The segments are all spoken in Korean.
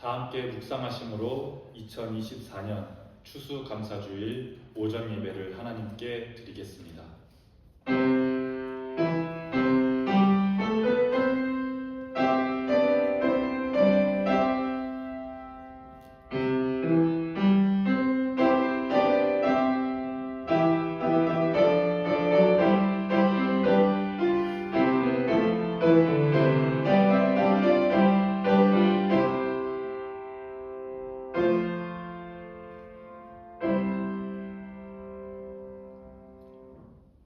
다 함께 묵상하심으로 2024년 추수감사주일 오전 예배를 하나님께 드리겠습니다.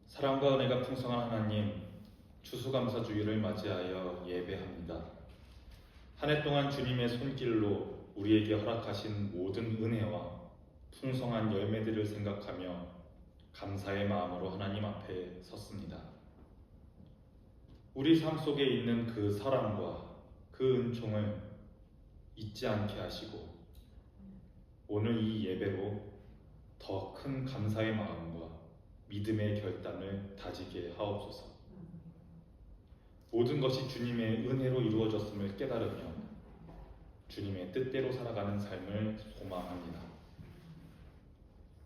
사랑과 은혜가 풍성한 하나님, 추수감사주일을 맞이하여 예배합니다. 한 해 동안 주님의 손길로 우리에게 허락하신 모든 은혜와 풍성한 열매들을 생각하며 감사의 마음으로 하나님 앞에 섰습니다. 우리 삶 속에 있는 그 사랑과 그 은총을 잊지 않게 하시고 오늘 이 예배로 더 큰 감사의 마음과 믿음의 결단을 다지게 하옵소서. 모든 것이 주님의 은혜로 이루어졌음을 깨달으며 주님의 뜻대로 살아가는 삶을 소망합니다.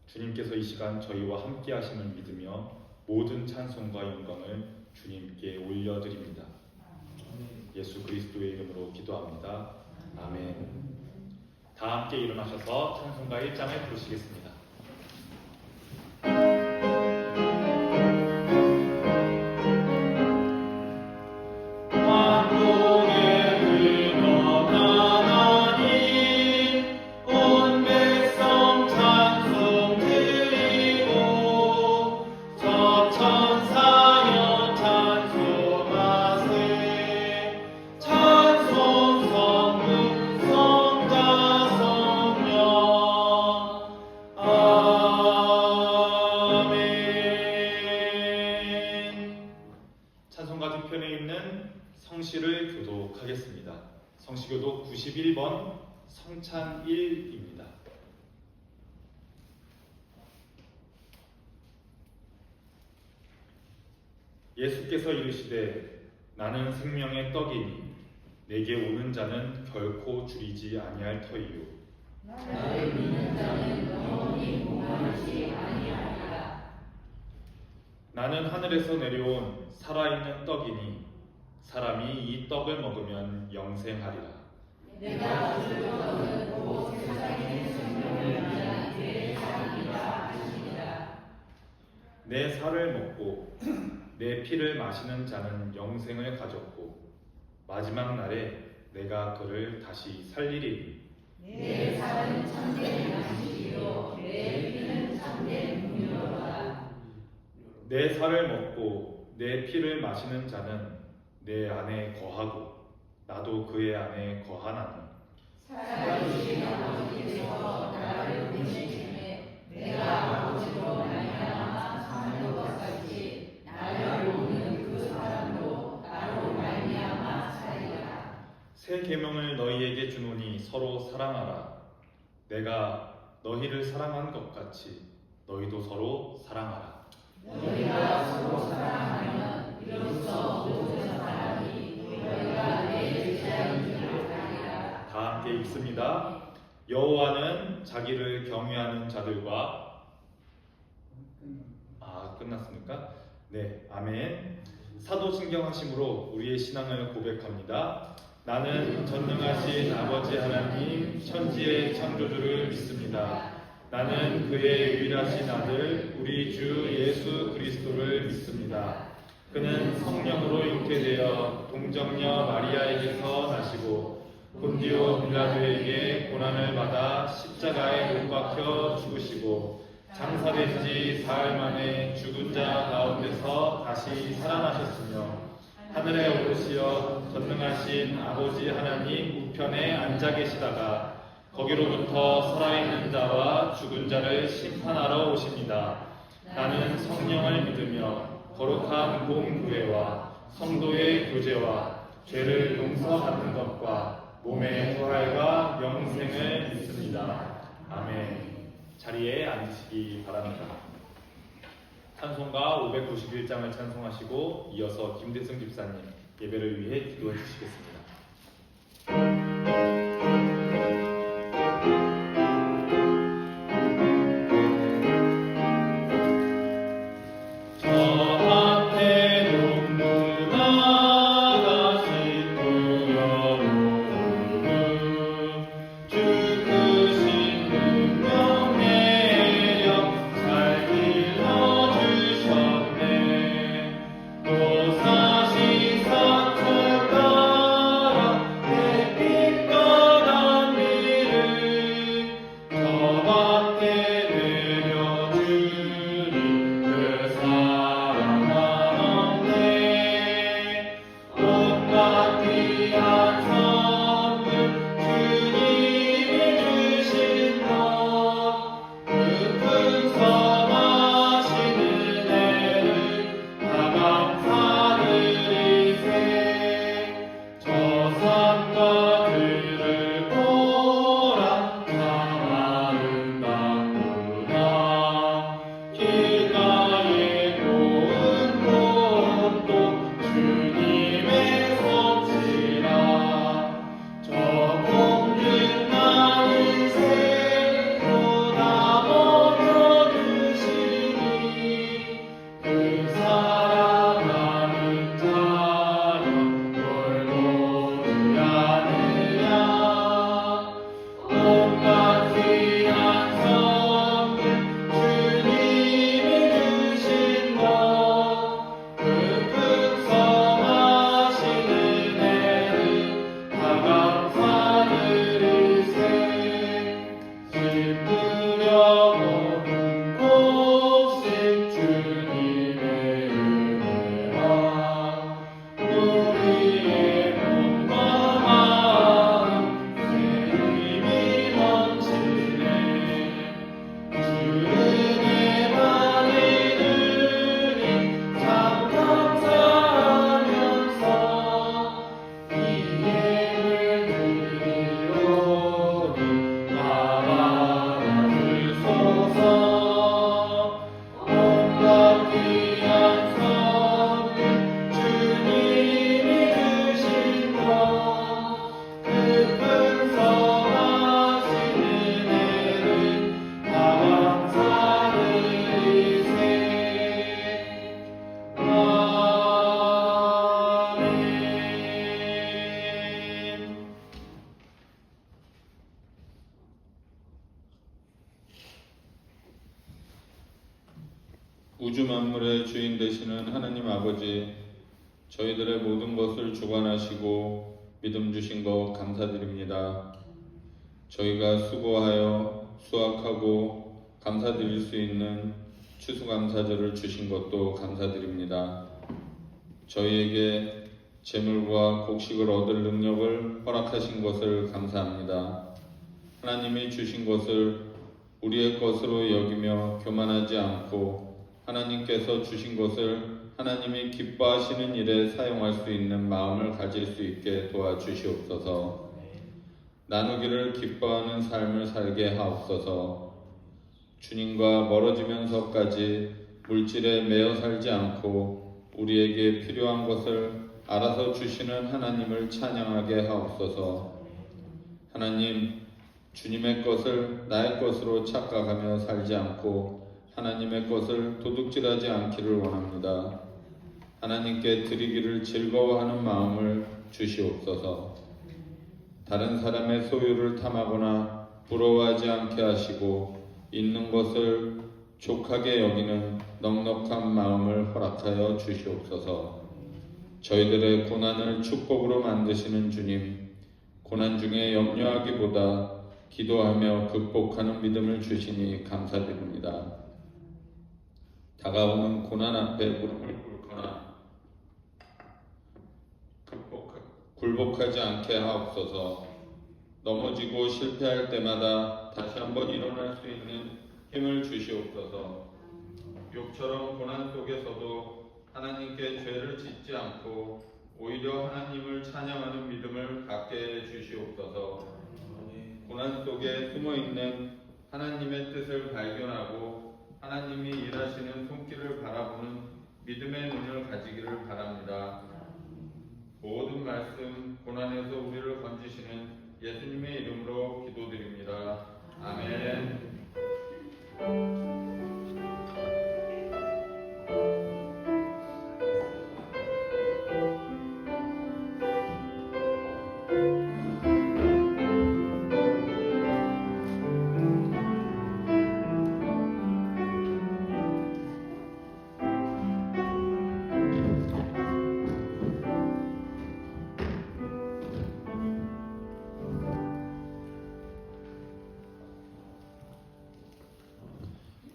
주님께서 이 시간 저희와 함께 하심을 믿으며 모든 찬송과 영광을 주님께 올려드립니다. 예수 그리스도의 이름으로 기도합니다. 아멘. 다 함께 일어나셔서 찬송가 1장을 부르시겠습니다. 찬송가 뒤편에 있는 성시를 교독하겠습니다. 성시교독 91번 성찬 1입니다. 예수께서 이르시되 나는 생명의 떡이니 내게 오는 자는 결코 줄이지 아니할 터이요 나를 믿는 자는 영원히 목마르지 아니하리라. 나는 하늘에서 내려온 살아있는 떡이니 사람이 이 떡을 먹으면 영생하리라. 내가 줄 떡은 곧 세상의 생명을 위한 내 살이라 하시니라. 내 살을 먹고 내 피를 마시는 자는 영생을 가졌고 마지막 날에 내가 그를 다시 살리리니 내 살은 참된 양식이요 내 피는 참된 분유로다. 내 살을 먹고 내 피를 마시는 자는 내 안에 거하고 나도 그의 안에 거하나니 살아계신 아버지께서 나를 보내심에 내가 아버지로 말미암아 사는 것 같이 나를 오는 그 사람도 나로 말미암아 살리라. 새 계명을 너희에게 주노니 서로 사랑하라. 내가 너희를 사랑한 것 같이 너희도 서로 사랑하라. 너희가 서로 사랑하면 이로써 모든 사람이 너희가 내 제자인 줄 알리라. 다 함께 읽습니다. 여호와는 자기를 경외하는 자들과 끝났습니까? 네, 아멘. 사도신경하심으로 우리의 신앙을 고백합니다. 나는 전능하신 아버지 하나님 천지의 창조주를 믿습니다. 나는 그의 유일하신 아들 우리 주 예수 그리스도를 믿습니다. 그는 성령으로 잉태되어 동정녀 마리아에게서 나시고 본디오 빌라도에게 고난을 받아 십자가에 못 박혀 죽으시고 장사된 지 사흘 만에 죽은 자 가운데서 다시 살아나셨으며 하늘에 오르시어 전능하신 아버지 하나님 우편에 앉아 계시다가 거기로부터 살아있는 자와 죽은 자를 심판하러 오십니다. 나는 성령을 믿으며 거룩한 몸구애와 성도의 교제와 죄를 용서받는 것과 몸의 부활과 영생을 믿습니다. 아멘. 자리에 앉으시기 바랍니다. 찬송가 591장을 찬송하시고 이어서 김대승 집사님 예배를 위해 기도해 주시겠습니다. 산과 들을 보라 가마는 닦구나 길가에 고운 곳도 주님의 성지라 저 공중 나는 새보다 먹여 주시니 그 살아가는 자여 널 모르느냐 온갖 귀한 선물 주님이 주신 것 그 풍성하신 은혜를 다 감사드리세 기쁘려 먹은 곡식 주님의 은혜라 우리의 몸과 마음 주님이 넘치네 주 은혜 받으니 참 감사하면서 이 예물 드리오니 나라주소서 온갖 귀한 선물 주님이 주신 것그 풍성하신 은혜를 다 감사드리세 아멘. 우주 만물의 주인 되시는 하나님 아버지, 저희들의 모든 것을 주관하시고 믿음 주신 것 감사드립니다. 저희가 수고하여 수확하고 감사드릴 수 있는 추수감사절을 주신 것도 감사드립니다. 저희에게 재물과 곡식을 얻을 능력을 허락하신 것을 감사합니다. 하나님이 주신 것을 우리의 것으로 여기며 교만하지 않고 하나님께서 주신 것을 하나님이 기뻐하시는 일에 사용할 수 있는 마음을 가질 수 있게 도와주시옵소서. 나누기를 기뻐하는 삶을 살게 하옵소서. 주님과 멀어지면서까지 물질에 매여 살지 않고 우리에게 필요한 것을 알아서 주시는 하나님을 찬양하게 하옵소서. 하나님, 주님의 것을 나의 것으로 착각하며 살지 않고 하나님의 것을 도둑질하지 않기를 원합니다. 하나님께 드리기를 즐거워하는 마음을 주시옵소서. 다른 사람의 소유를 탐하거나 부러워하지 않게 하시고 있는 것을 족하게 여기는 넉넉한 마음을 허락하여 주시옵소서. 저희들의 고난을 축복으로 만드시는 주님, 고난 중에 염려하기보다 기도하며 극복하는 믿음을 주시니 감사드립니다. 다가오는 고난 앞에 무릎을 꿇거나 굴복하지 않게 하옵소서. 넘어지고 실패할 때마다 다시 한번 일어날 수 있는 힘을 주시옵소서. 욥처럼 고난 속에서도 하나님께 죄를 짓지 않고 오히려 하나님을 찬양하는 믿음을 갖게 해 주시옵소서. 고난 속에 숨어있는 하나님의 뜻을 발견하고 하나님이 일하시는 손길을 바라보는 믿음의 눈을 가지기를 바랍니다. 모든 말씀 고난에서 우리를 건지시는 예수님의 이름으로 기도드립니다. 아멘.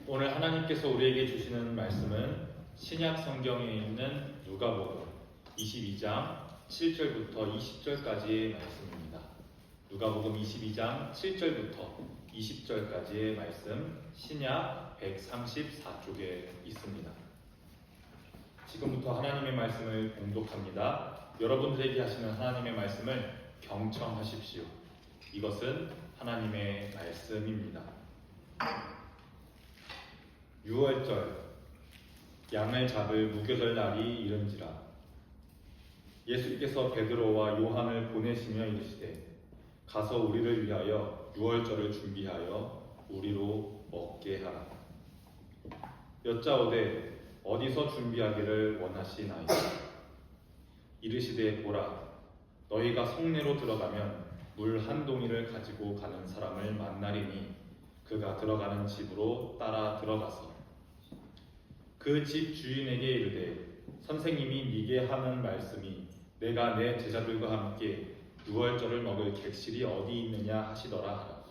오늘 하나님께서 우리에게 주시는 말씀은 신약 성경에 있는 누가복음 22장 7절부터 20절까지의 말씀입니다. 누가복음 22장 7절부터 20절까지의 말씀 신약 134쪽에 있습니다. 지금부터 하나님의 말씀을 봉독합니다. 여러분들에게 하시는 하나님의 말씀을 경청하십시오. 이것은 하나님의 말씀입니다. 6월절 양을 잡을 무교절 날이 이른지라. 예수께서 베드로와 요한을 보내시며 이르시되 가서 우리를 위하여 6월절을 준비하여 우리로 먹게 하라. 여짜오되 어디서 준비하기를 원하시나이까? 이르시되 보라, 너희가 성내로 들어가면 물 한 동이를 가지고 가는 사람을 만나리니 그가 들어가는 집으로 따라 들어가서 그 집 주인에게 이르되 선생님이 네게 하는 말씀이 내가 내 제자들과 함께 6월절을 먹을 객실이 어디 있느냐 하시더라 하라.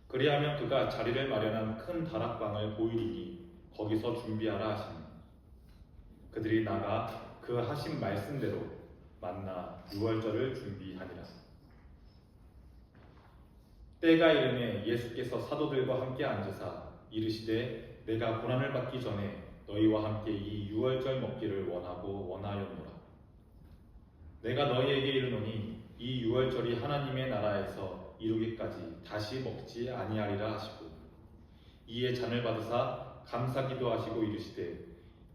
그리하면 그가 자리를 마련한 큰 다락방을 보이리니 거기서 준비하라 하시니 그들이 나가 그 하신 말씀대로 만나 6월절을 준비하니라. 때가 이르매 예수께서 사도들과 함께 앉으사 이르시되 내가 고난을 받기 전에 너희와 함께 이 6월절 먹기를 원하였노라. 내가 너희에게 이르노니 이 6월절이 하나님의 나라에서 이루기까지 다시 먹지 아니하리라 하시고 이에 잔을 받으사 감사 기도하시고 이르시되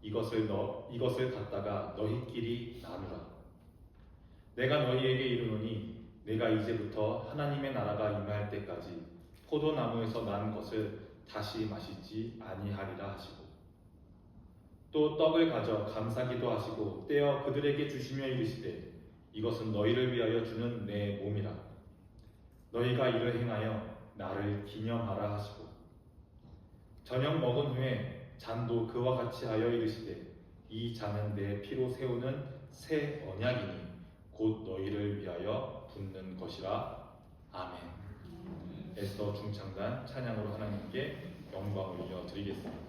이것을 갖다가 너희끼리 나누라. 내가 너희에게 이르노니 내가 이제부터 하나님의 나라가 임할 때까지 포도나무에서 난 것을 다시 마시지 아니하리라 하시고 또 떡을 가져 감사 기도하시고 떼어 그들에게 주시며 이르시되 이것은 너희를 위하여 주는 내 몸이라. 너희가 이를 행하여 나를 기념하라 하시고 저녁 먹은 후에 잔도 그와 같이 하여 이르시되 이 잔은 내 피로 세우는 새 언약이니 곧 너희를 위하여 붓는 것이라. 아멘. 에스더 중창단 찬양으로 하나님께 영광을 올려드리겠습니다.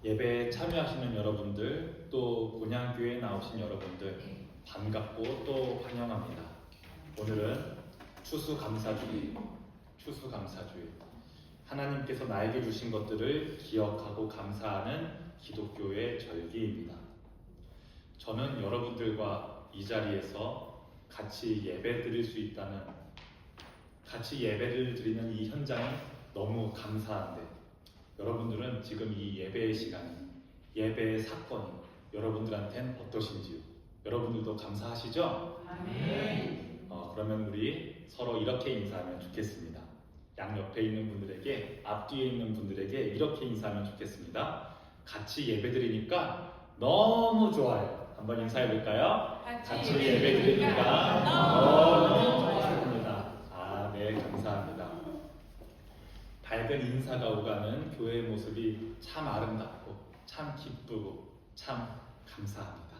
예배에 참여하시는 여러분들, 또 본향교회에 나오신 여러분들 반갑고 또 환영합니다. 오늘은 추수감사주일. 하나님께서 나에게 주신 것들을 기억하고 감사하는 기독교의 절기입니다. 저는 여러분들과 이 자리에서 같이 예배를 드리는 이 현장이 너무 감사한데, 여러분들은 지금 이 예배의 시간이, 예배의 사건이 여러분들한텐 어떠신지요? 여러분들도 감사하시죠? 아멘. 그러면 우리 서로 이렇게 인사하면 좋겠습니다. 양 옆에 있는 분들에게, 앞뒤에 있는 분들에게 이렇게 인사하면 좋겠습니다. 같이 예배드리니까 너무 좋아요. 한번 인사해 볼까요? 같이 예배드리니까 너무 좋습니다. 네, 감사합니다. 밝은 인사가 오가는 교회의 모습이 참 아름답고 참 기쁘고 참 감사합니다.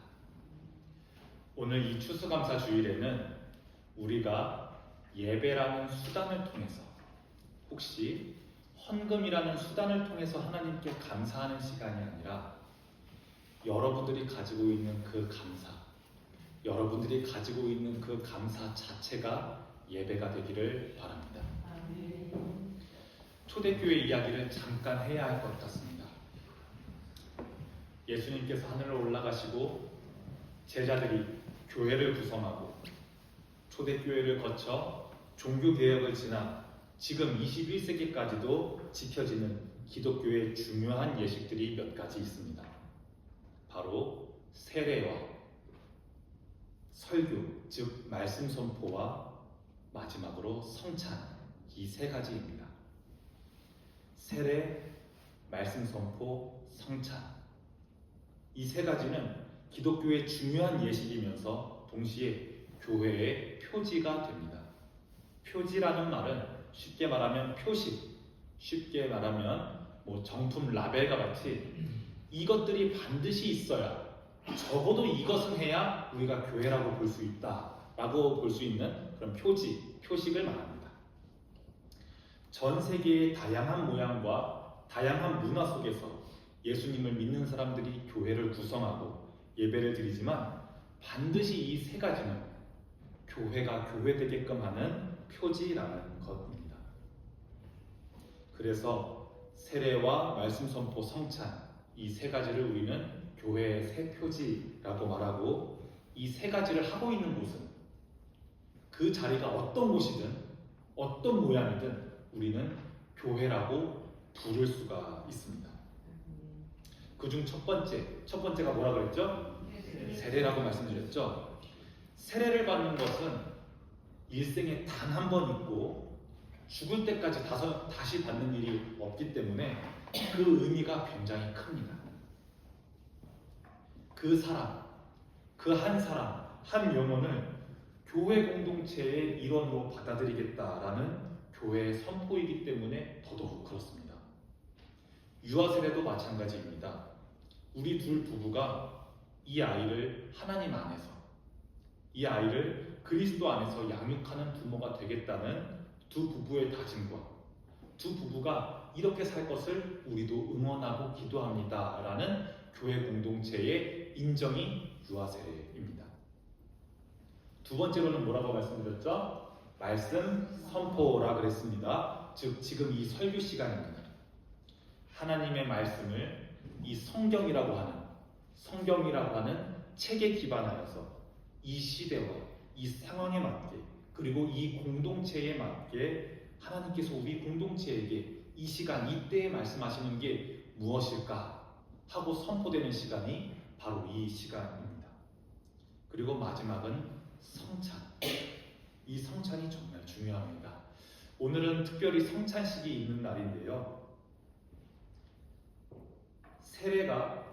오늘 이 추수감사 주일에는 우리가 예배라는 수단을 통해서, 혹시 헌금이라는 수단을 통해서 하나님께 감사하는 시간이 아니라 여러분들이 가지고 있는 그 감사, 여러분들이 가지고 있는 그 감사 자체가 예배가 되기를 바랍니다. 초대교회 이야기를 잠깐 해야 할 것 같습니다. 예수님께서 하늘로 올라가시고 제자들이 교회를 구성하고 초대교회를 거쳐 종교개혁을 지나 지금 21세기까지도 지켜지는 기독교의 중요한 예식들이 몇 가지 있습니다. 바로 세례와 설교, 즉 말씀 선포와 마지막으로 성찬, 이 세 가지입니다. 세례, 말씀 선포, 성찬, 이 세 가지는 기독교의 중요한 예식이면서 동시에 교회의 표지가 됩니다. 표지라는 말은 쉽게 말하면 표식, 쉽게 말하면 정품 라벨과 같이 이것들이 반드시 있어야, 적어도 이것은 해야 우리가 교회라고 볼 수 있다라고 볼 수 있는 그런 표식을 말합니다. 전 세계의 다양한 모양과 다양한 문화 속에서 예수님을 믿는 사람들이 교회를 구성하고 예배를 드리지만 반드시 이 세 가지는 교회가 교회되게끔 하는 표지라는 것입니다. 그래서 세례와 말씀 선포, 성찬, 이 세 가지를 우리는 교회의 세 표지라고 말하고, 이 세 가지를 하고 있는 곳은, 그 자리가 어떤 곳이든 어떤 모양이든 우리는 교회라고 부를 수가 있습니다. 그중 첫 번째가 뭐라고 했죠? 세례라고 말씀드렸죠. 세례를 받는 것은 일생에 단 한 번 있고 죽을 때까지 다시 받는 일이 없기 때문에 그 의미가 굉장히 큽니다. 한 영혼을 교회 공동체의 일원으로 받아들이겠다라는 교회의 선포이기 때문에 더더욱 그렇습니다. 유아세례도 마찬가지입니다. 우리 둘 부부가 이 아이를 하나님 안에서, 이 아이를 그리스도 안에서 양육하는 부모가 되겠다는 두 부부의 다짐과 두 부부가 이렇게 살 것을 우리도 응원하고 기도합니다 라는 교회 공동체의 인정이 유아세례입니다. 두 번째로는 뭐라고 말씀드렸죠? 말씀 선포라 그랬습니다. 즉 지금 이 설교 시간입니다. 하나님의 말씀을 이 성경이라고 하는 책에 기반하여서 이 시대와 이 상황에 맞게, 그리고 이 공동체에 맞게 하나님께서 우리 공동체에게 이 시간 이때에 말씀하시는 게 무엇일까 하고 선포되는 시간이 바로 이 시간입니다. 그리고 마지막은 성찬. 이 성찬이 정말 중요합니다. 오늘은 특별히 성찬식이 있는 날인데요. 세례가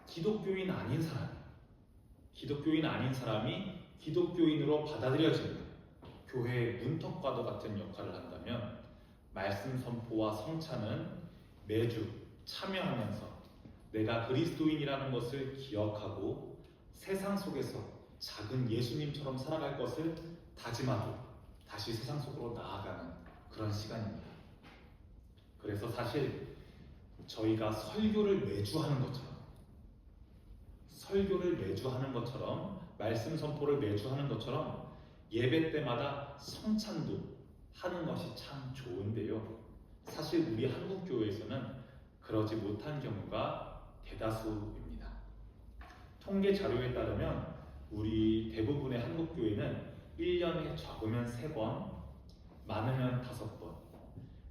기독교인 아닌 사람이 기독교인으로 받아들여집니다. 교회의 문턱과도 같은 역할을 한다면, 말씀 선포와 성찬은 매주 참여하면서 내가 그리스도인이라는 것을 기억하고 세상 속에서 작은 예수님처럼 살아갈 것을 다짐하고 다시 세상 속으로 나아가는 그런 시간입니다. 그래서 사실 저희가 설교를 매주 하는 것처럼 말씀 선포를 매주 하는 것처럼 예배 때마다 성찬도 하는 것이 참 좋은데요. 사실 우리 한국 교회에서는 그러지 못한 경우가 대다수입니다. 통계 자료에 따르면 우리 대부분의 한국 교회는 1년에 적으면 3번, 많으면 5번,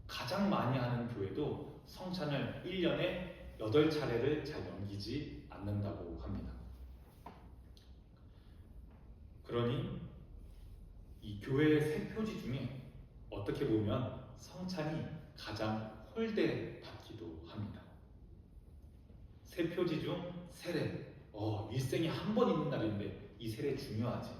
가장 많이 하는 교회도 성찬을 1년에 8차례를 잘 넘기지 않는다고 합니다. 그러니 이 교회의 세 표지 중에 어떻게 보면 성찬이 가장 홀대받기도 합니다. 세 표지 중 세례, 일생에 한 번 있는 날인데 이 세례 중요하지.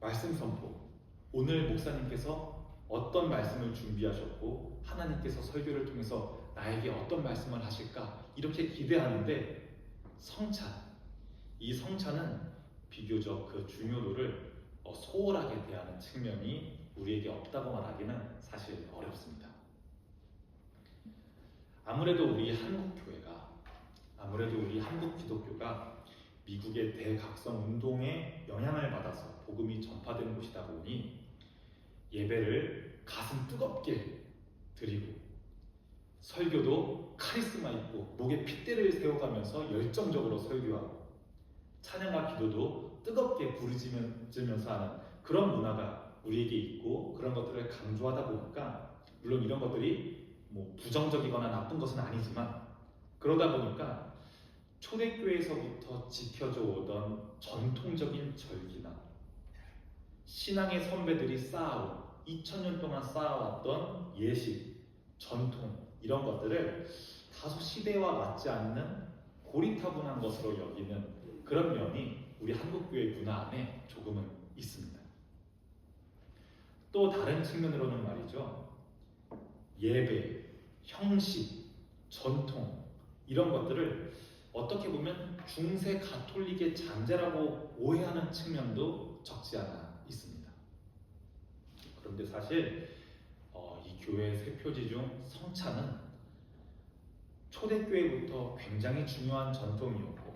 말씀 선포, 오늘 목사님께서 어떤 말씀을 준비하셨고 하나님께서 설교를 통해서 나에게 어떤 말씀을 하실까 이렇게 기대하는데 성찬, 이 성찬은 비교적 그 중요도를 소홀하게 대하는 측면이 우리에게 없다고 말하기는 사실 어렵습니다. 아무래도 우리 한국 기독교가 미국의 대각성 운동에 영향을 받아서 복음이 전파되는 곳이다 보니 예배를 가슴 뜨겁게 드리고 설교도 카리스마 있고 목에 핏대를 세워가면서 열정적으로 설교하고 찬양과 기도도 뜨겁게 부르짖으면서 하는 그런 문화가 우리에게 있고 그런 것들을 강조하다 보니까 물론 이런 것들이 부정적이거나 나쁜 것은 아니지만 그러다 보니까 초대교회에서부터 지켜져 오던 전통적인 절기나 신앙의 선배들이 쌓아온 2000년 동안 쌓아왔던 예식, 전통 이런 것들을 다소 시대와 맞지 않는 고리타분한 것으로 여기는 그런 면이 우리 한국교회 문화 안에 조금은 있습니다. 또 다른 측면으로는 말이죠. 예배, 형식, 전통 이런 것들을 어떻게 보면 중세 가톨릭의 잔재라고 오해하는 측면도 적지 않아 있습니다. 그런데 사실 이 교회의 세 표지 중 성찬은 초대교회부터 굉장히 중요한 전통이었고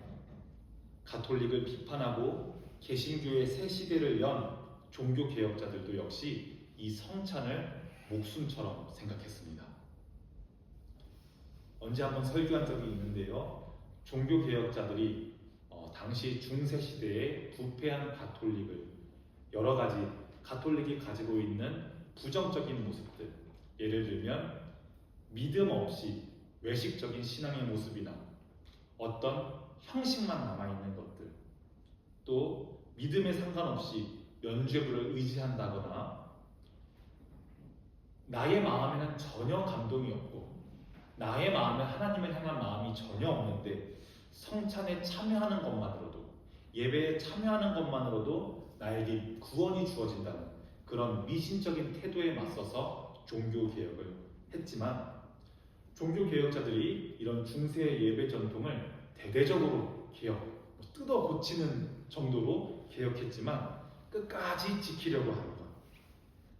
가톨릭을 비판하고 개신교의 새 시대를 연 종교개혁자들도 역시 이 성찬을 목숨처럼 생각했습니다. 언제 한번 설교한 적이 있는데요. 종교개혁자들이 당시 중세시대의 부패한 가톨릭을 여러 가지 가톨릭이 가지고 있는 부정적인 모습들, 예를 들면 믿음 없이 외식적인 신앙의 모습이나 어떤 형식만 남아있는 것들, 또 믿음에 상관없이 면죄부를 의지한다거나 나의 마음에는 전혀 감동이 없고 나의 마음에 하나님을 향한 마음이 전혀 없는데 성찬에 참여하는 것만으로도 예배에 참여하는 것만으로도 나에게 구원이 주어진다는 그런 미신적인 태도에 맞서서 종교개혁을 했지만 종교개혁자들이 이런 중세의 예배 전통을 대대적으로 뜯어 고치는 정도로 개혁했지만 끝까지 지키려고 하는 것,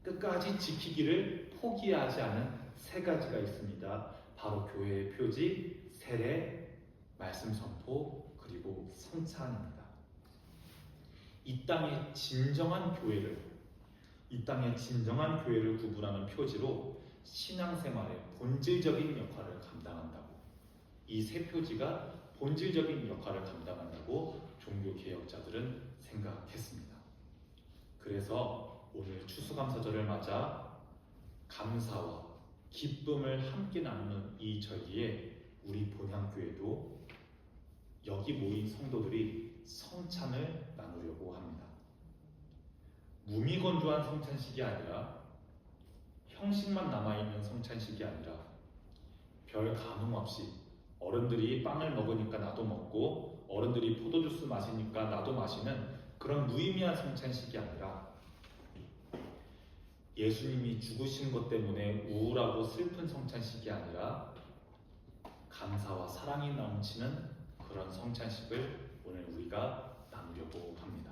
끝까지 지키기를 포기하지 않은 세 가지가 있습니다. 바로 교회의 표지, 세례, 말씀 선포, 그리고 성찬입니다. 이 땅의 진정한 교회를 구분하는 표지로 신앙생활의 본질적인 역할을 감당한다고, 이 세 표지가 본질적인 역할을 감당한다고 종교개혁자들은 생각했습니다. 그래서 오늘 추수감사절을 맞아 감사와 기쁨을 함께 나누는 이 절기에 우리 본향교회도 여기 모인 성도들이 성찬을 나누려고 합니다. 무미건조한 성찬식이 아니라 형식만 남아있는 성찬식이 아니라 별 감흥 없이 어른들이 빵을 먹으니까 나도 먹고 어른들이 포도주스 마시니까 나도 마시는 그런 무의미한 성찬식이 아니라 예수님이 죽으신 것 때문에 우울하고 슬픈 성찬식이 아니라 감사와 사랑이 넘치는 그런 성찬식을 오늘 우리가 나누려고 합니다.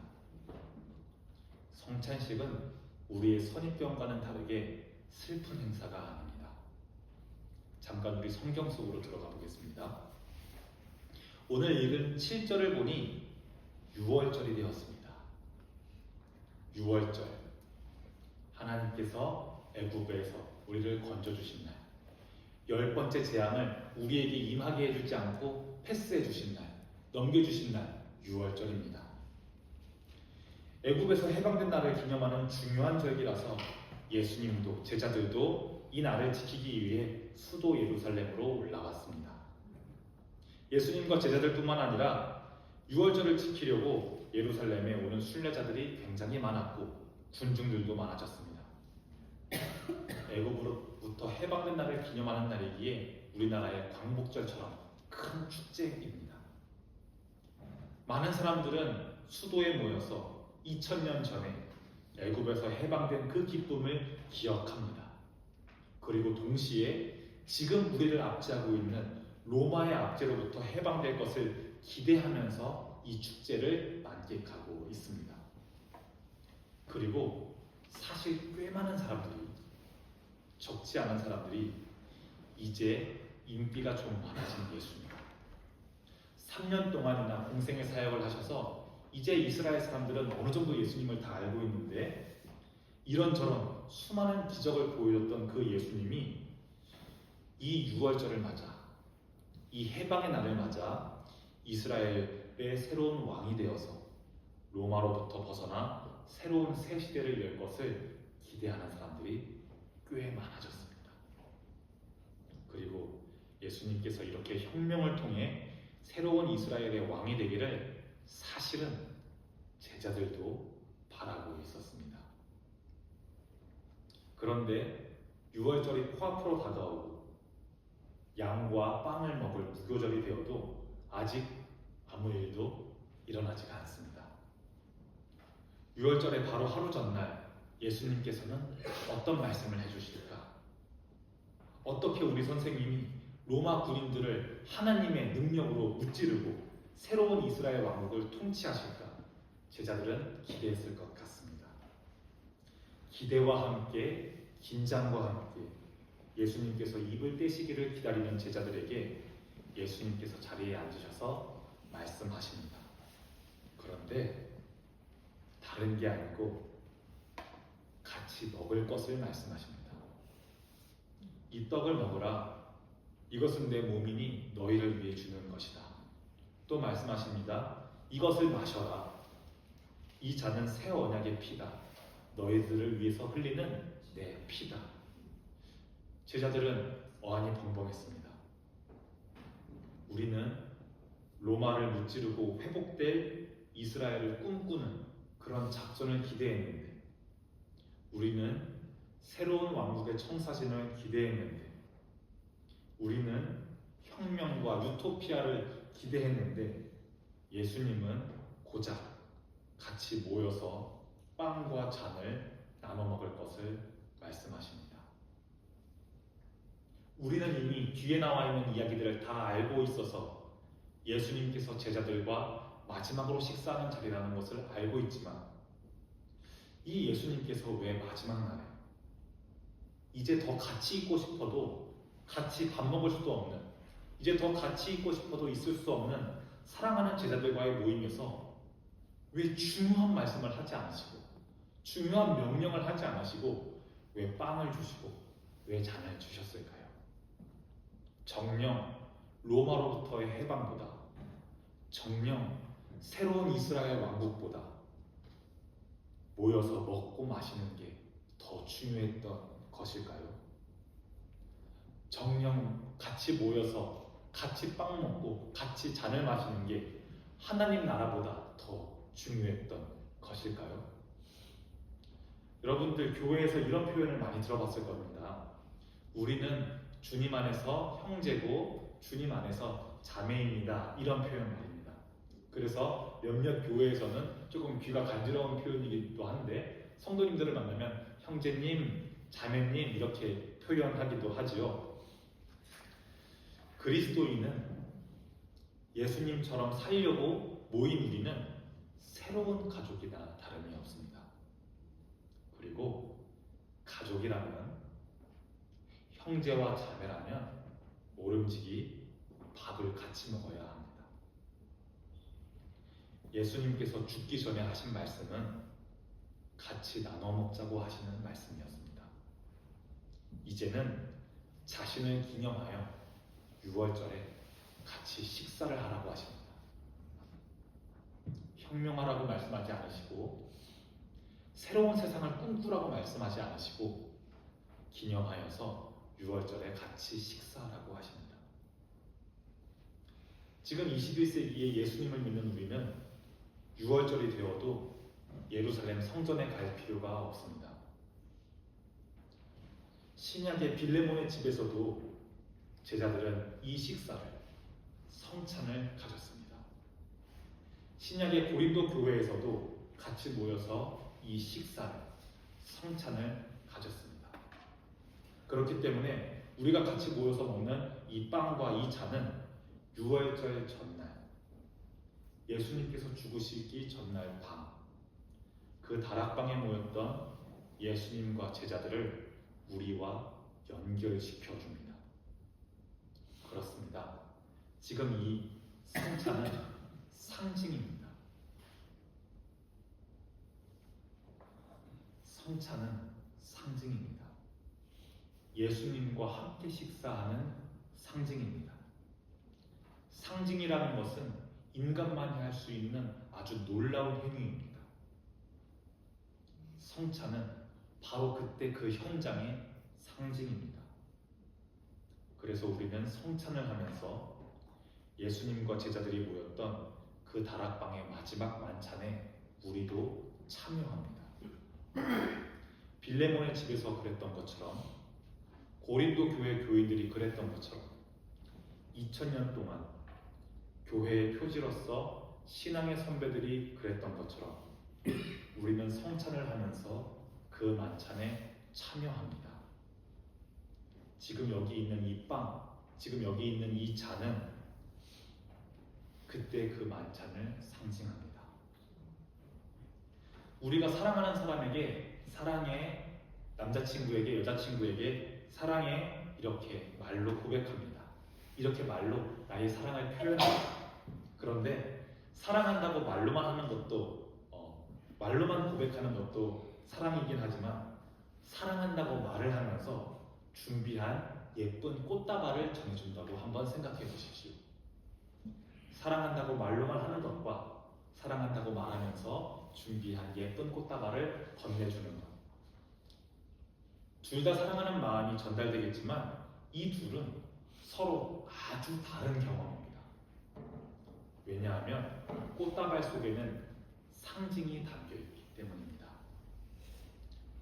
성찬식은 우리의 선입견과는 다르게 슬픈 행사가 아닙니다. 잠깐 우리 성경 속으로 들어가 보겠습니다. 오늘 읽은 7절을 보니 6월절이 되었습니다. 6월절, 하나님께서 애굽에서 우리를 건져주신 날, 10번째 재앙을 우리에게 임하게 해주지 않고 패스해 주신 날, 넘겨주신 날, 6월절입니다. 애굽에서 해방된 날을 기념하는 중요한 절기라서 예수님도 제자들도 이 날을 지키기 위해 수도 예루살렘으로 올라왔습니다. 예수님과 제자들뿐만 아니라 6월절을 지키려고 예루살렘에 오는 순례자들이 굉장히 많았고 군중들도 많아졌습니다. 애굽으로부터 해방된 날을 기념하는 날이기에 우리나라의 광복절처럼 큰 축제입니다. 많은 사람들은 수도에 모여서 2000년 전에 애굽에서 해방된 그 기쁨을 기억합니다. 그리고 동시에 지금 우리를 압제하고 있는 로마의 압제로부터 해방될 것을 기대하면서 이 축제를 만끽하고 있습니다. 그리고 사실 꽤 많은 사람들이, 적지 않은 사람들이 이제 인기가 좀 많아진 예수님, 3년 동안이나 공생의 사역을 하셔서 이제 이스라엘 사람들은 어느 정도 예수님을 다 알고 있는데 이런저런 수많은 기적을 보여줬던 그 예수님이 이 6월절을 맞아, 이 해방의 날을 맞아 이스라엘의 새로운 왕이 되어서 로마로부터 벗어나 새로운 새 시대를 열 것을 기대하는 사람들이 꽤 많아졌습니다. 그리고 예수님께서 이렇게 혁명을 통해 새로운 이스라엘의 왕이 되기를 사실은 제자들도 바라고 있었습니다. 그런데 6월절이 코앞으로 다가오고 양과 빵을 먹을 무교절이 되어도 아직 아무 일도 일어나지가 않습니다. 6월절의 바로 하루 전날 예수님께서는 어떤 말씀을 해주실까? 어떻게 우리 선생님이 로마 군인들을 하나님의 능력으로 무찌르고 새로운 이스라엘 왕국을 통치하실까? 제자들은 기대했을 것 같습니다. 기대와 함께 긴장과 함께 예수님께서 입을 떼시기를 기다리는 제자들에게 예수님께서 자리에 앉으셔서 말씀하십니다. 그런데 다른 게 아니고 같이 먹을 것을 말씀하십니다. 이 떡을 먹으라. 이것은 내 몸이니 너희를 위해 주는 것이다. 또 말씀하십니다. 이것을 마셔라. 이 잔은 새 언약의 피다. 너희들을 위해서 흘리는 내 피다. 제자들은 어안이 벙벙했습니다. 우리는 로마를 무찌르고 회복될 이스라엘을 꿈꾸는 그런 작전을 기대했는데, 우리는 새로운 왕국의 청사진을 기대했는데, 우리는 혁명과 유토피아를 기대했는데 예수님은 고작 같이 모여서 빵과 잔을 나눠 먹을 것을 말씀하십니다. 우리는 이미 뒤에 나와 있는 이야기들을 다 알고 있어서 예수님께서 제자들과 마지막으로 식사하는 자리라는 것을 알고 있지만 이 예수님께서 왜 마지막 날에 이제 더 같이 있고 싶어도 같이 밥 먹을 수도 없는, 이제 더 같이 있고 싶어도 있을 수 없는 사랑하는 제자들과의 모임에서 왜 중요한 말씀을 하지 않으시고 중요한 명령을 하지 않으시고 왜 빵을 주시고 왜 잔을 주셨을까요? 정녕 로마로부터의 해방보다, 정녕 새로운 이스라엘 왕국보다 모여서 먹고 마시는 게 더 중요했던 것일까요? 정녕 같이 모여서 같이 빵 먹고 같이 잔을 마시는 게 하나님 나라보다 더 중요했던 것일까요? 여러분들 교회에서 이런 표현을 많이 들어봤을 겁니다. 우리는 주님 안에서 형제고 주님 안에서 자매입니다. 이런 표현 말입니다. 그래서 몇몇 교회에서는 조금 귀가 간지러운 표현이기도 한데 성도님들을 만나면 형제님, 자매님 이렇게 표현하기도 하지요. 그리스도인은 예수님처럼 살려고 모인 우리는 새로운 가족이나 다름이 없습니다. 그리고 가족이라면, 형제와 자매라면 모름지기 밥을 같이 먹어야 합니다. 예수님께서 죽기 전에 하신 말씀은 같이 나눠 먹자고 하시는 말씀이었습니다. 이제는 자신을 기념하여 6월절에 같이 식사를 하라고 하십니다. 혁명하라고 말씀하지 않으시고 새로운 세상을 꿈꾸라고 말씀하지 않으시고 기념하여서 6월절에 같이 식사하라고 하십니다. 지금 21세기에 예수님을 믿는 우리는 6월절이 되어도 예루살렘 성전에 갈 필요가 없습니다. 신약의 빌레몬의 집에서도 제자들은 이 식사를, 성찬을 가졌습니다. 신약의 고린도 교회에서도 같이 모여서 이 식사를, 성찬을 가졌습니다. 그렇기 때문에 우리가 같이 모여서 먹는 이 빵과 이 잔은 6월절 전날, 예수님께서 죽으시기 전날 밤, 그 다락방에 모였던 예수님과 제자들을 우리와 연결시켜 줍니다. 그렇습니다. 지금 이 성찬은 상징입니다. 성찬은 상징입니다. 예수님과 함께 식사하는 상징입니다. 상징이라는 것은 인간만이 할 수 있는 아주 놀라운 행위입니다. 성찬은 바로 그때 그 현장의 상징입니다. 그래서 우리는 성찬을 하면서 예수님과 제자들이 모였던 그 다락방의 마지막 만찬에 우리도 참여합니다. 빌레몬의 집에서 그랬던 것처럼, 고린도 교회 교인들이 그랬던 것처럼 2000년 동안 교회의 표지로서 신앙의 선배들이 그랬던 것처럼 우리는 성찬을 하면서 그 만찬에 참여합니다. 지금 여기 있는 이 빵, 지금 여기 있는 이 잔은 그때 그 만찬을 상징합니다. 우리가 사랑하는 사람에게 사랑해, 남자친구에게, 여자친구에게 사랑해 이렇게 말로 고백합니다. 이렇게 말로 나의 사랑을 표현합니다. 그런데 사랑한다고 말로만 하는 것도 말로만 고백하는 것도 사랑이긴 하지만 사랑한다고 말을 하면서 준비한 예쁜 꽃다발을 전해준다고 한번 생각해 보십시오. 사랑한다고 말로만 하는 것과 사랑한다고 말하면서 준비한 예쁜 꽃다발을 건네주는 것. 둘 다 사랑하는 마음이 전달되겠지만 이 둘은 서로 아주 다른 경험입니다. 왜냐하면 꽃다발 속에는 상징이 담겨있기 때문입니다.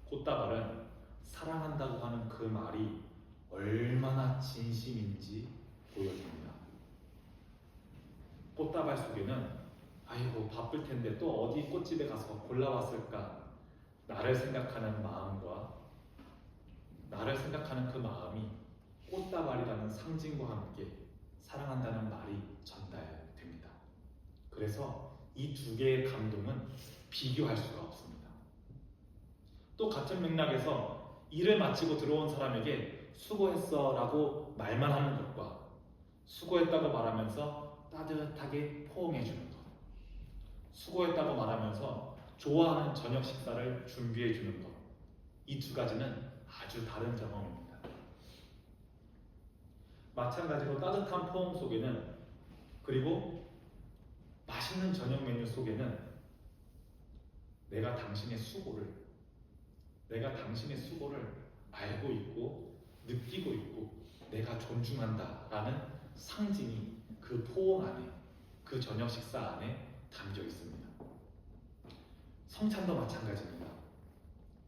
꽃다발은 사랑한다고 하는 그 말이 얼마나 진심인지 보여줍니다. 꽃다발 속에는 아이고 바쁠 텐데 또 어디 꽃집에 가서 골라왔을까, 나를 생각하는 마음과 나를 생각하는 그 마음이 꽃다발이라는 상징과 함께 사랑한다는 말이 전달됩니다. 그래서 이 두 개의 감동은 비교할 수가 없습니다. 또 같은 맥락에서 일을 마치고 들어온 사람에게 수고했어 라고 말만 하는 것과 수고했다고 말하면서 따뜻하게 포옹해 주는 것, 수고했다고 말하면서 좋아하는 저녁 식사를 준비해 주는 것, 이 두 가지는 아주 다른 경험입니다. 마찬가지로 따뜻한 포옹 속에는, 그리고 맛있는 저녁 메뉴 속에는 내가 당신의 수고를 알고 있고 느끼고 있고 내가 존중한다 라는 상징이 그 포옹 안에, 그 저녁 식사 안에 담겨 있습니다. 성찬도 마찬가지입니다.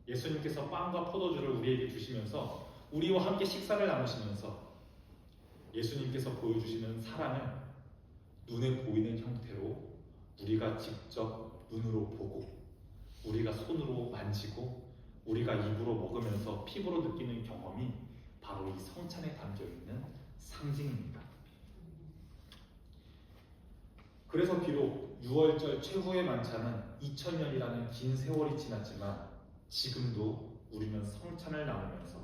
예수님께서 빵과 포도주를 우리에게 주시면서 우리와 함께 식사를 나누시면서 예수님께서 보여주시는 사랑을 눈에 보이는 형태로 우리가 직접 눈으로 보고 우리가 손으로 만지고 우리가 입으로 먹으면서 피부로 느끼는 경험이 바로 이 성찬에 담겨있는 상징입니다. 그래서 비록 6월절 최후의 만찬은 2000년이라는 긴 세월이 지났지만 지금도 우리는 성찬을 나누면서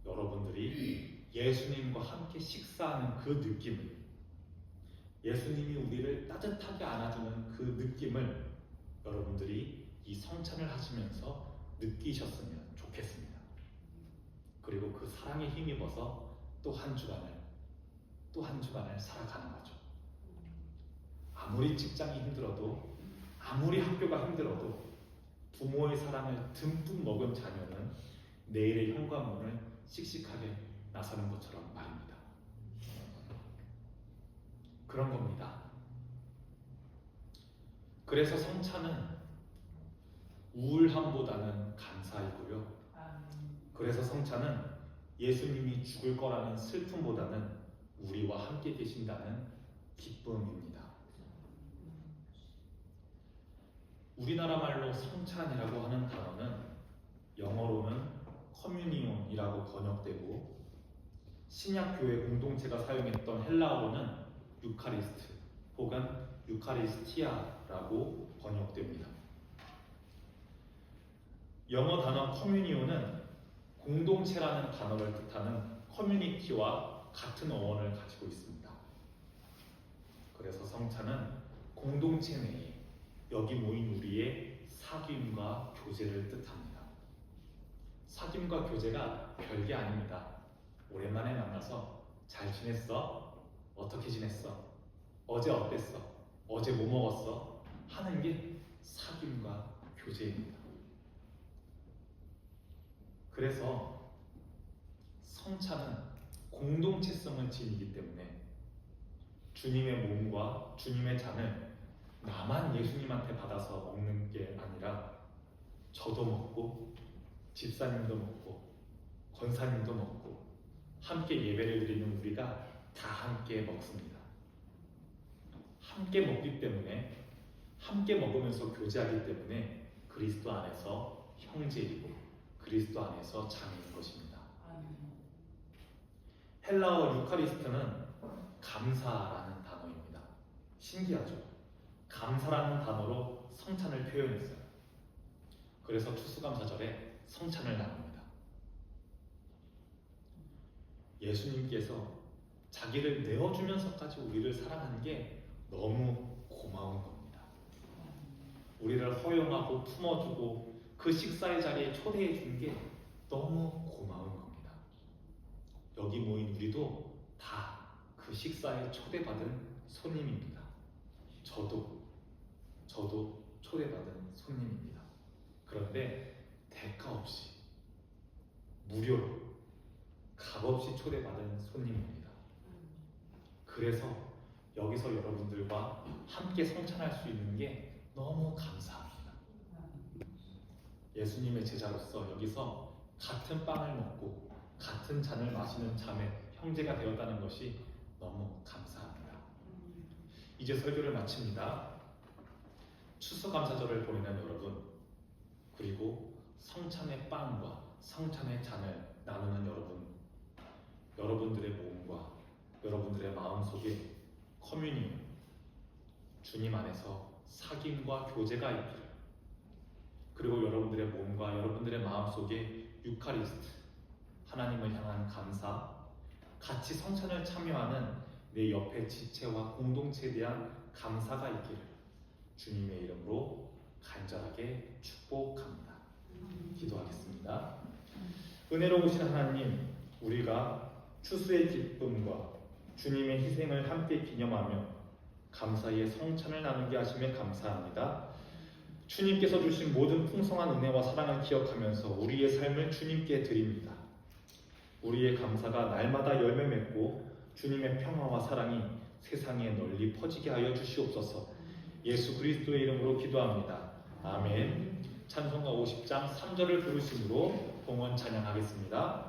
여러분들이 예수님과 함께 식사하는 그 느낌을, 예수님이 우리를 따뜻하게 안아주는 그 느낌을 여러분들이 이 성찬을 하시면서 느끼셨으면 좋겠습니다. 그리고 그 사랑에 힘입어서 또 한 주간을 살아가는 거죠. 아무리 직장이 힘들어도, 아무리 학교가 힘들어도 부모의 사랑을 듬뿍 먹은 자녀는 내일의 현관문을 씩씩하게 나서는 것처럼 말입니다. 그런 겁니다. 그래서 성찬은 우울함보다는 감사이고요. 그래서 성찬은 예수님이 죽을 거라는 슬픔보다는 우리와 함께 계신다는 기쁨입니다. 우리나라 말로 성찬이라고 하는 단어는 영어로는 커뮤니온이라고 번역되고, 신약교회 공동체가 사용했던 헬라어로는 유카리스트 혹은 유카리스티아라고 번역됩니다. 영어 단어 커뮤니온은 공동체라는 단어를 뜻하는 커뮤니티와 같은 어원을 가지고 있습니다. 그래서 성찬은 공동체 내에 여기 모인 우리의 사귐과 교제를 뜻합니다. 사귐과 교제가 별게 아닙니다. 오랜만에 만나서 잘 지냈어? 어떻게 지냈어? 어제 어땠어? 어제 뭐 먹었어? 하는 게 사귐과 교제입니다. 그래서 성찬은 공동체성을 지니기 때문에 주님의 몸과 주님의 잔을 나만 예수님한테 받아서 먹는 게 아니라 저도 먹고 집사님도 먹고 권사님도 먹고 함께 예배를 드리는 우리가 다 함께 먹습니다. 함께 먹기 때문에, 함께 먹으면서 교제하기 때문에 그리스도 안에서 형제이고 그리스도 안에서 자매인 것입니다. 헬라어 유카리스트는 감사라는 단어입니다. 신기하죠? 감사라는 단어로 성찬을 표현했어요. 그래서 추수감사절에 성찬을 나눕니다. 예수님께서 자기를 내어주면서까지 우리를 사랑하는 게 너무 고마운 겁니다. 우리를 허용하고 품어주고 그 식사의 자리에 초대해 준 게 너무 고마운 겁니다. 여기 모인 우리도 다 그 식사에 초대받은 손님입니다. 저도 초대받은 손님입니다. 그런데 대가 없이 무료로 값없이 초대받은 손님입니다. 그래서 여기서 여러분들과 함께 성찬할 수 있는 게 너무 감사합니다. 예수님의 제자로서 여기서 같은 빵을 먹고 같은 잔을 마시는 자매, 형제가 되었다는 것이 너무 감사합니다. 이제 설교를 마칩니다. 추수감사절을 보내는 여러분, 그리고 성찬의 빵과 성찬의 잔을 나누는 여러분, 여러분들의 몸과 여러분들의 마음속에 커뮤니온, 주님 안에서 사귐과 교제가 있기를, 그리고 여러분들의 몸과 여러분들의 마음속에 유카리스트, 하나님을 향한 감사, 같이 성찬을 참여하는 내 옆의 지체와 공동체에 대한 감사가 있기를 주님의 이름으로 간절하게 축복합니다. 기도하겠습니다. 은혜로우신 하나님, 우리가 추수의 기쁨과 주님의 희생을 함께 기념하며 감사의 성찬을 나누게 하심에 감사합니다. 주님께서 주신 모든 풍성한 은혜와 사랑을 기억하면서 우리의 삶을 주님께 드립니다. 우리의 감사가 날마다 열매 맺고 주님의 평화와 사랑이 세상에 널리 퍼지게 하여 주시옵소서. 예수 그리스도의 이름으로 기도합니다. 아멘. 찬송가 50장 3절을 부르심으로 봉헌 찬양하겠습니다.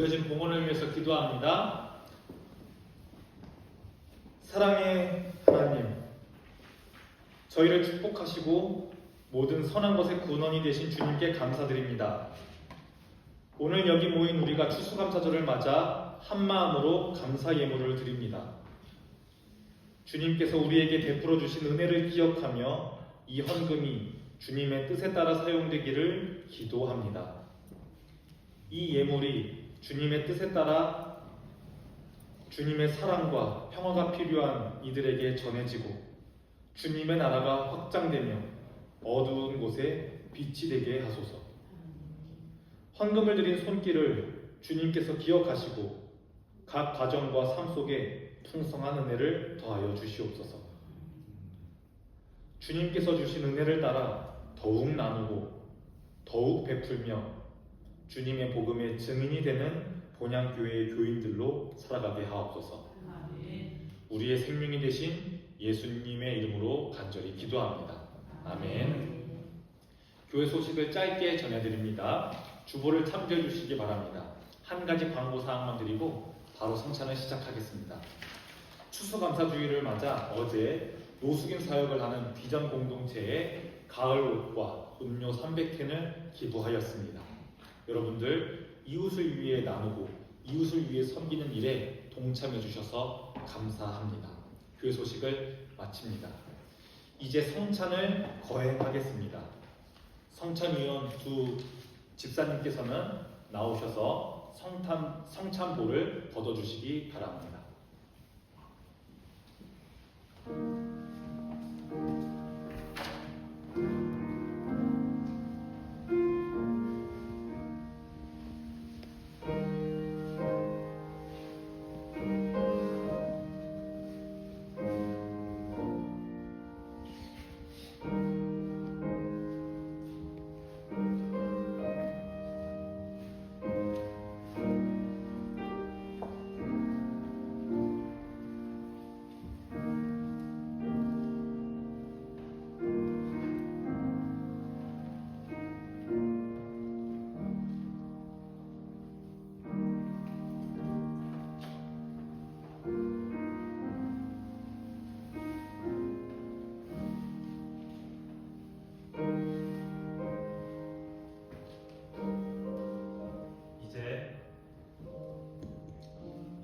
드려진 봉헌을 위해서 기도합니다. 사랑의 하나님, 저희를 축복하시고 모든 선한 것의 근원이 되신 주님께 감사드립니다. 오늘 여기 모인 우리가 추수감사절을 맞아 한마음으로 감사 예물을 드립니다. 주님께서 우리에게 베풀어 주신 은혜를 기억하며 이 헌금이 주님의 뜻에 따라 사용되기를 기도합니다. 이 예물이 주님의 뜻에 따라 주님의 사랑과 평화가 필요한 이들에게 전해지고 주님의 나라가 확장되며 어두운 곳에 빛이 되게 하소서. 헌금을 드린 손길을 주님께서 기억하시고 각 가정과 삶 속에 풍성한 은혜를 더하여 주시옵소서. 주님께서 주신 은혜를 따라 더욱 나누고 더욱 베풀며 주님의 복음의 증인이 되는 본향교회의 교인들로 살아가게 하옵소서. 우리의 생명이 되신 예수님의 이름으로 간절히 기도합니다. 아멘. 교회 소식을 짧게 전해드립니다. 주보를 참조해 주시기 바랍니다. 한 가지 광고 사항만 드리고 바로 성찬을 시작하겠습니다. 추수감사주의를 맞아 어제 노숙인 사역을 하는 비전 공동체에 가을 옷과 음료 300캔을 기부하였습니다. 여러분들 이웃을 위해 나누고 이웃을 위해 섬기는 일에 동참해 주셔서 감사합니다. 교회 소식을 마칩니다. 이제 성찬을 거행하겠습니다. 성찬위원 두 집사님께서는 나오셔서 성찬볼을 걷어주시기 바랍니다.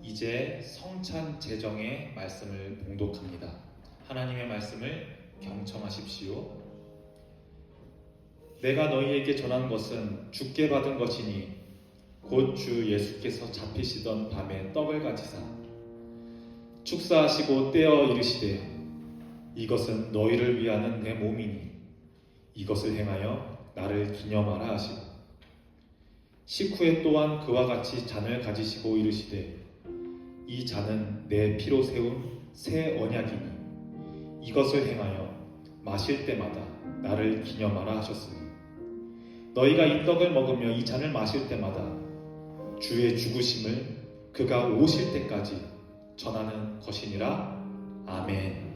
이제 성찬 제정의 말씀을 봉독합니다. 하나님의 말씀을 경청하십시오. 내가 너희에게 전한 것은 주께 받은 것이니 곧 주 예수께서 잡히시던 밤에 떡을 가지사 축사하시고 떼어 이르시되 이것은 너희를 위하는 내 몸이니 이것을 행하여 나를 기념하라 하시고 식후에 또한 그와 같이 잔을 가지시고 이르시되 이 잔은 내 피로 세운 새 언약이니 이것을 행하여 마실 때마다 나를 기념하라 하셨으니 너희가 이 떡을 먹으며 이 잔을 마실 때마다 주의 죽으심을 그가 오실 때까지 전하는 것이니라. 아멘.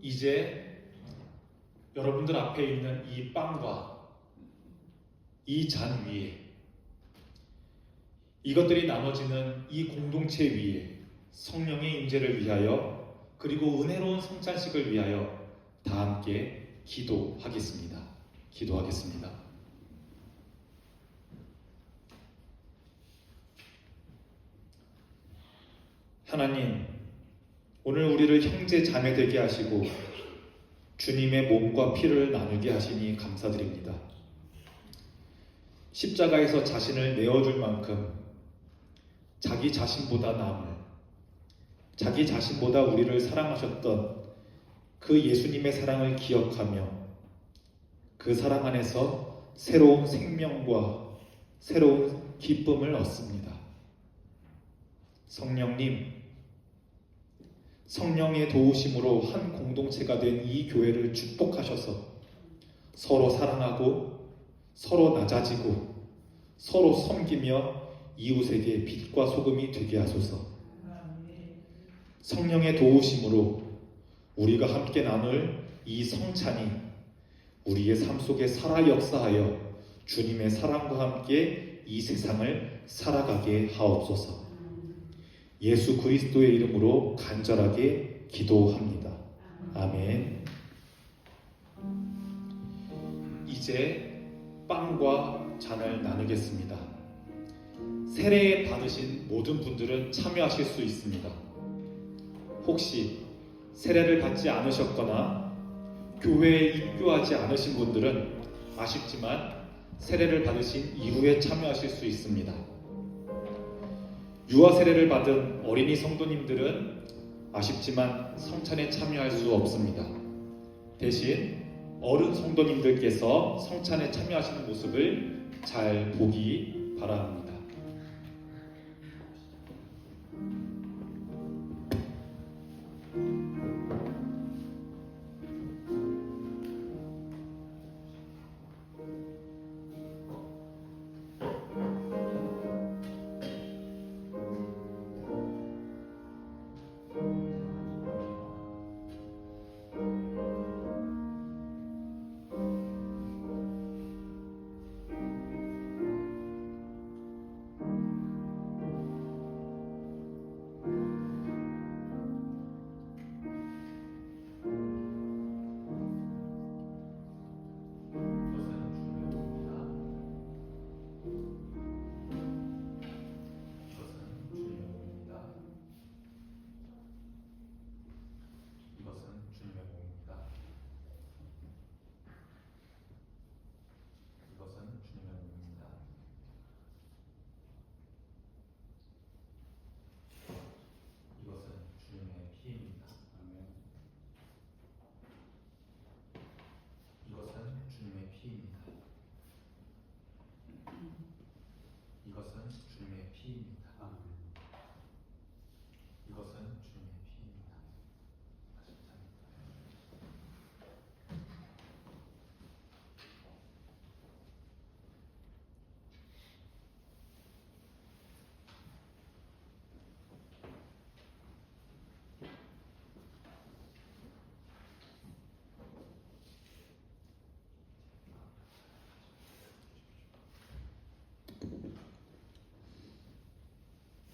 이제 여러분들 앞에 있는 이 빵과 이 잔 위에 이것들이 나눠지는 이 공동체 위에 성령의 임재를 위하여 그리고 은혜로운 성찬식을 위하여 다 함께 기도하겠습니다. 기도하겠습니다. 하나님, 오늘 우리를 형제 자매 되게 하시고 주님의 몸과 피를 나누게 하시니 감사드립니다. 십자가에서 자신을 내어줄 만큼 자기 자신보다 남을 자기 자신보다 우리를 사랑하셨던 그 예수님의 사랑을 기억하며 그 사랑 안에서 새로운 생명과 새로운 기쁨을 얻습니다. 성령님, 성령의 도우심으로 한 공동체가 된 이 교회를 축복하셔서 서로 사랑하고 서로 낮아지고 서로 섬기며 이웃에게 빛과 소금이 되게 하소서. 성령의 도우심으로 우리가 함께 나눌 이 성찬이 우리의 삶 속에 살아 역사하여 주님의 사랑과 함께 이 세상을 살아가게 하옵소서. 예수 그리스도의 이름으로 간절하게 기도합니다. 아멘. 이제 빵과 잔을 나누겠습니다. 세례 받으신 모든 분들은 참여하실 수 있습니다. 혹시 세례를 받지 않으셨거나 교회에 입교하지 않으신 분들은 아쉽지만 세례를 받으신 이후에 참여하실 수 있습니다. 유아 세례를 받은 어린이 성도님들은 아쉽지만 성찬에 참여할 수 없습니다. 대신 어른 성도님들께서 성찬에 참여하시는 모습을 잘 보기 바랍니다.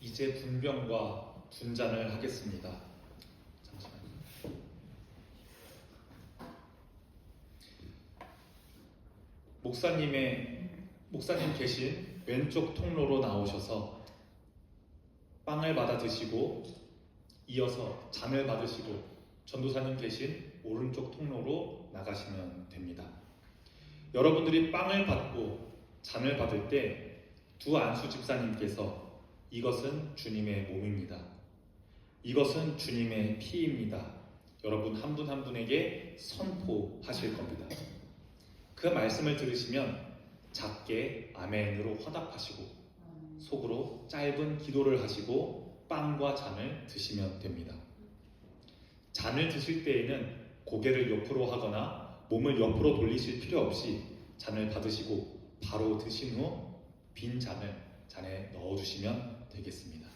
이제 분병과 분잔을 하겠습니다. 잠시만요. 목사님 계신 왼쪽 통로로 나오셔서 빵을 받아 드시고 이어서 잔을 받으시고 전도사님 계신 오른쪽 통로로 나가시면 됩니다. 여러분들이 빵을 받고 잔을 받을 때 두 안수 집사님께서 이것은 주님의 몸입니다. 이것은 주님의 피입니다. 여러분 한 분 한 분에게 선포하실 겁니다. 그 말씀을 들으시면 작게 아멘으로 화답하시고 속으로 짧은 기도를 하시고 빵과 잔을 드시면 됩니다. 잔을 드실 때에는 고개를 옆으로 하거나 몸을 옆으로 돌리실 필요 없이 잔을 받으시고 바로 드신 후 빈 잔을 잔에 넣어주시면 되겠습니다.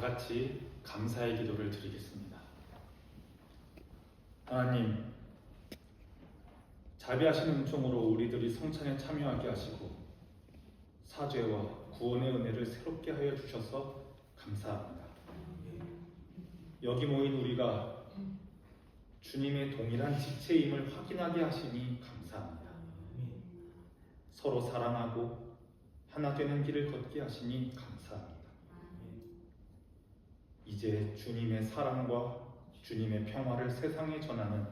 같이 감사의 기도를 드리겠습니다. 하나님, 자비하신 은총으로 우리들이 성찬에 참여하게 하시고 사죄와 구원의 은혜를 새롭게 하여 주셔서 감사합니다. 여기 모인 우리가 주님의 동일한 지체임을 확인하게 하시니 감사합니다. 서로 사랑하고 하나 되는 길을 걷게 하시니 감사합니다. 이제 주님의 사랑과 주님의 평화를 세상에 전하는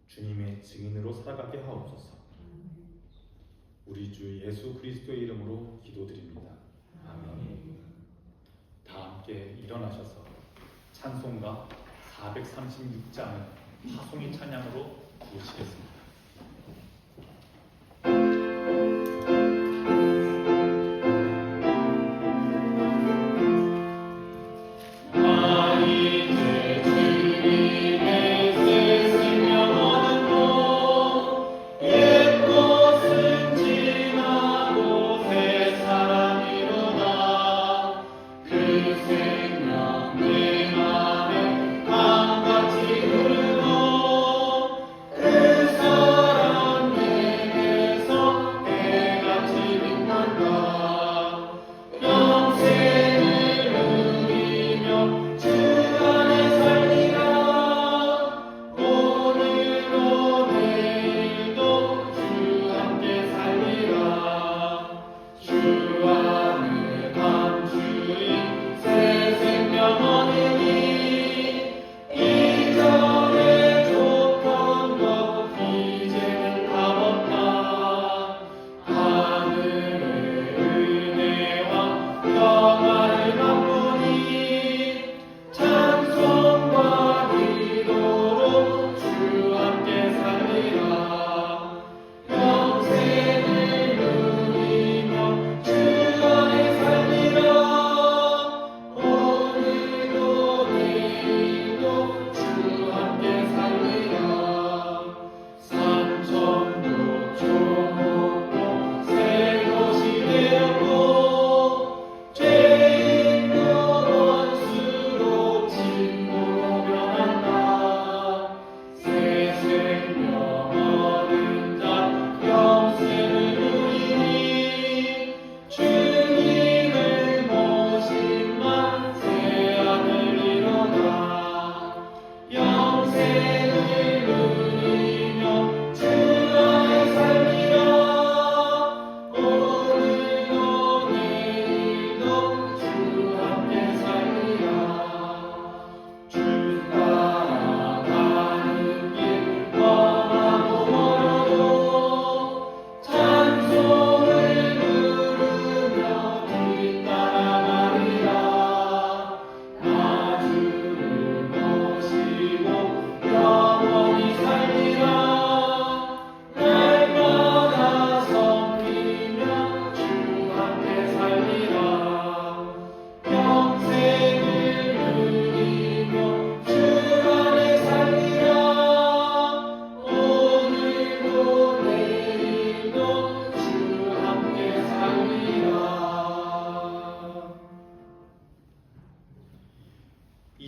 주님의 증인으로 살아가게 하옵소서. 우리 주 예수 그리스도의 이름으로 기도드립니다. 아멘. 다 함께 일어나셔서 찬송가 436장을 파송의 찬양으로 부르시겠습니다.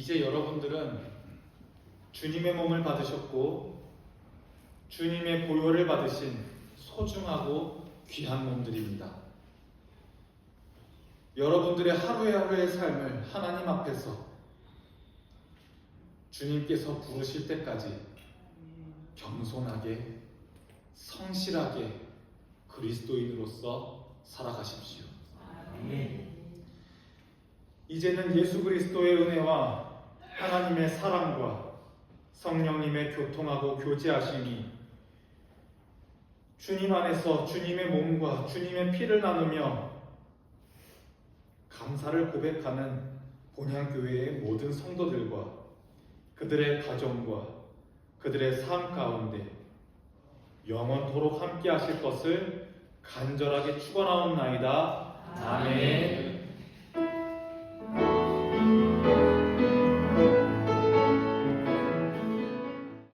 이제 여러분들은 주님의 몸을 받으셨고 주님의 보혈을 받으신 소중하고 귀한 몸들입니다. 여러분들의 하루의 삶을 하나님 앞에서 주님께서 부르실 때까지 겸손하게 성실하게 그리스도인으로서 살아가십시오. 이제는 예수 그리스도의 은혜와 하나님의 사랑과 성령님의 교통하고 교제하심이 주님 안에서 주님의 몸과 주님의 피를 나누며 감사를 고백하는 본향교회의 모든 성도들과 그들의 가정과 그들의 삶 가운데 영원토록 함께 하실 것을 간절하게 축원하옵나이다. 아멘.